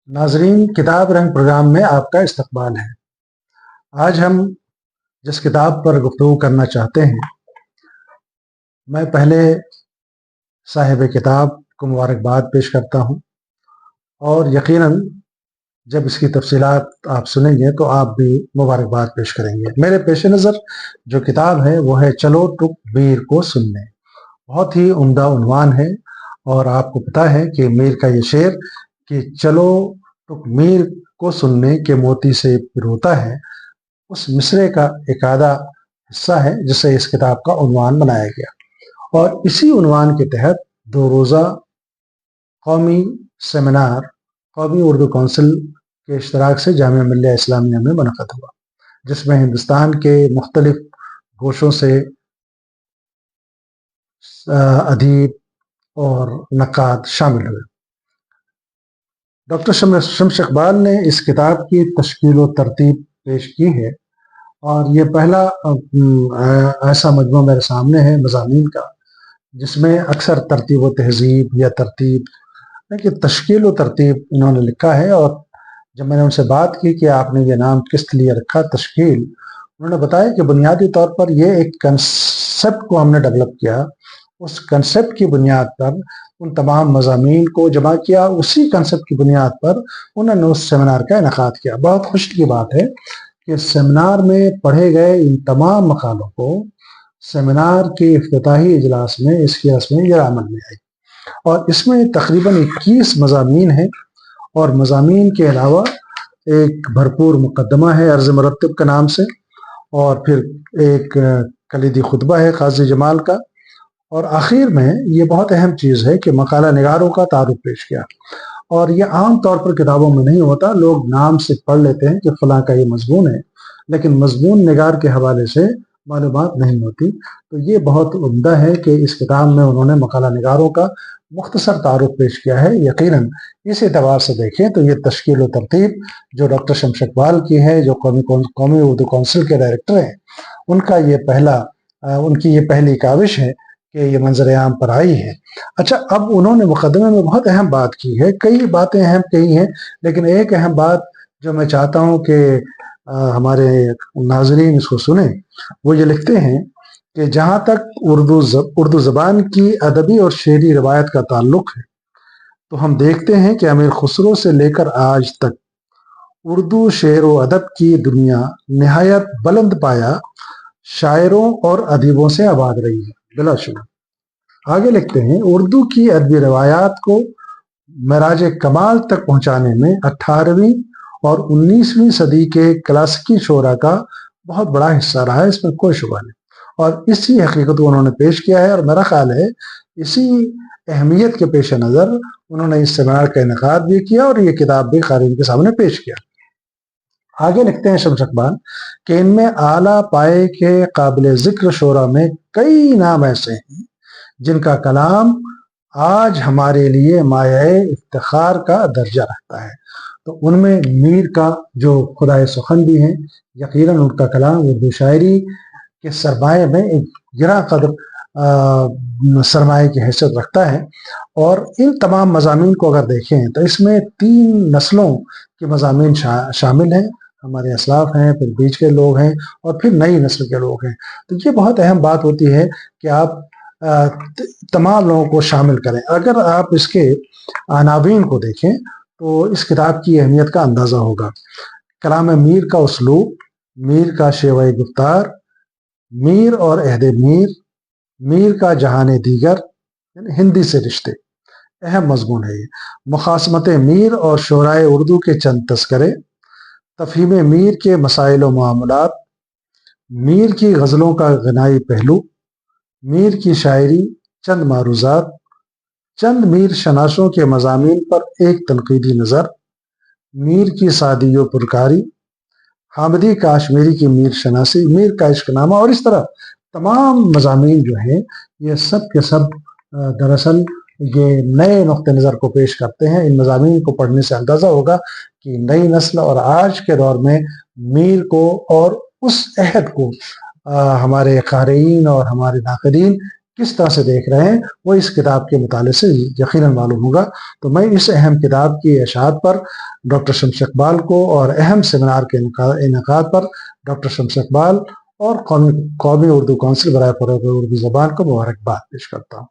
नाजरीन, किताब रंग प्रोग्राम में आपका इस्तकबाल है। आज हम जिस किताब पर गुफ्तगू करना चाहते हैं, मैं पहले साहिब किताब को मुबारकबाद पेश करता हूँ और यकीनन जब इसकी तफसीलात आप सुनेंगे तो आप भी मुबारकबाद पेश करेंगे। मेरे पेश नज़र जो किताब है वो है चलो टुक मीर को सुनने। बहुत ही उम्दा उन्वान है और आपको पता है कि मीर का ये शेर कि चलो टुक मीर को सुनने के मोती से पिरोता है, उस मिसरे का एक आधा हिस्सा है जिसे इस किताब का उन्वान बनाया गया। और इसी उन्वान के तहत 2 रोज़ा कौमी सेमिनार कौमी उर्दू कौंसिल के इश्तराक से जामिया मिल्लिया इस्लामिया में मुनक़द हुआ, जिसमें हिंदुस्तान के मुख्तलिफ गोशों से अदीब और नक़ाद शामिल हुए। डॉक्टर शम्स इकबाल ने इस किताब की तश्कील व तरतीब पेश की है और ये पहला ऐसा मजमू मेरे सामने है मज़ामीन का जिसमें अक्सर तरतीब व तहज़ीब या तरतीब कि तश्कील व तरतीब इन्होंने लिखा है। और जब मैंने उनसे बात की कि आपने ये नाम किस लिए रखा तश्कील, उन्होंने बताया कि बुनियादी तौर पर ये एक कंसेप्ट को हमने डेवलप किया, उस कंसेप्ट की बुनियाद पर उन तमाम मज़ामीन को जमा किया, उसी कंसेप्ट की बुनियाद पर उन्होंने उस सेमिनार का इनेकाद किया। बहुत खुशी की बात है कि सेमिनार में पढ़े गए इन तमाम मकालों को सेमिनार के इफ्तिताही इजलास में इसकी रस्में अमल में आई और इसमें तकरीबन 21 मज़ामीन हैं और मज़ामीन के अलावा एक भरपूर मुकदमा है अर्ज़ मुरत्तब के नाम से, और फिर एक कलीदी खुतबा है काजी जमाल का, और आखिर में ये बहुत अहम चीज़ है कि मकाला निगारों का तारुफ पेश किया। और ये आम तौर पर किताबों में नहीं होता, लोग नाम से पढ़ लेते हैं कि फ़लाँ का ये मज़मून है, लेकिन मज़मून निगार के हवाले से मालूमात नहीं होती। तो ये बहुत उम्दा है कि इस किताब में उन्होंने मकाला निगारों का मुख्तसर तारुफ पेश किया है। यकीनन इस एतबार से देखें तो ये तश्कील व तरतीब जो डॉक्टर शम्स इकबाल की है, जो कौमी उर्दू कौंसिल के डायरेक्टर हैं, उनका ये उनकी ये पहली काविश है कि ये मंजर आम पर आई है। अच्छा, अब उन्होंने मुकदमे में बहुत अहम बात की है, कई बातें अहम कही हैं, लेकिन एक अहम बात जो मैं चाहता हूँ कि हमारे नाज़रीन इसको सुने, वो ये लिखते हैं कि जहाँ तक उर्दू ज़बान की अदबी और शेरी रवायत का ताल्लुक़ है तो हम देखते हैं कि अमीर खुसरो से लेकर आज तक उर्दू शेर व अदब की दुनिया निहायत बुलंद पाया शायरों और अदीबों से आबाद रही है बिलाशुबा। आगे लिखते हैं, उर्दू की अदबी रवायात को मराज कमाल तक पहुँचाने में 18वीं और 19वीं सदी के क्लासिकी शोरा का बहुत बड़ा हिस्सा रहा है, इसमें कोई शुबा नहीं। और इसी हकीकत को उन्होंने पेश किया है और मेरा ख्याल है इसी अहमियत के पेश नज़र उन्होंने इस सेमिनार का इनेकाद भी किया और ये किताब भी क़ारीन के सामने पेश किया। आगे लिखते हैं शम्स इकबाल कि इनमें आला पाए के काबिल ज़िक्र शोरा में कई नाम ऐसे हैं जिनका कलाम आज हमारे लिए मायाए इफ्तिखार का दर्जा रखता है। तो उनमें मीर का जो खुदाए सुखन भी हैं, यकीनन उनका कलाम उर्दू शायरी के सरमाए में एक गिरा कदर सरमाए की हैसियत रखता है। और इन तमाम मज़ामीन को अगर देखें तो इसमें 3 नस्लों के मज़ामीन शामिल हैं, हमारे असलाफ हैं, फिर बीच के लोग हैं और फिर नई नस्ल के लोग हैं। तो ये बहुत अहम बात होती है कि आप तमाम लोगों को शामिल करें। अगर आप इसके अनावीन को देखें तो इस किताब की अहमियत का अंदाज़ा होगा। कलाम मीर का उसलूब, मीर का शेवा गुफ्तार, मीर और अहदे मीर, मीर का जहान दीगर यानी हिंदी से रिश्ते, अहम मजमून है ये। मुखासमत मीर और शोराए उर्दू के चंद तस्करे, तफहीम मीर के मसाइल व मामलात, मीर की गज़लों का गनाई पहलू, मीर की शायरी, चंद मारूज़ात, चंद मीर शनासों के मज़ामीन पर एक तनकीदी नज़र, मीर की सादी व पुरकारी, हामिदी काश्मीरी की मीर शनासी, मीर का इश्कनामा, और इस तरह तमाम मज़ामीन जो हैं ये सब के सब दरअसल ये नए नुक्ते नज़र को पेश करते हैं। इन मज़ामीन को पढ़ने से अंदाज़ा होगा कि नई नस्ल और आज के दौर में मीर को और उस अहद को हमारे क़ारीन और हमारे नाक़दीन کس طرح سے دیکھ رہے ہیں وہ اس کتاب کے مطالعے سے یقیناً معلوم ہوگا۔ تو میں اس اہم کتاب کی اشاعت پر ڈاکٹر شمس اقبال کو اور اہم سیمینار کے انعقاد پر ڈاکٹر شمس اقبال اور قومی اردو کونسل برائے فروغ اردو زبان کو مبارکباد پیش کرتا ہوں۔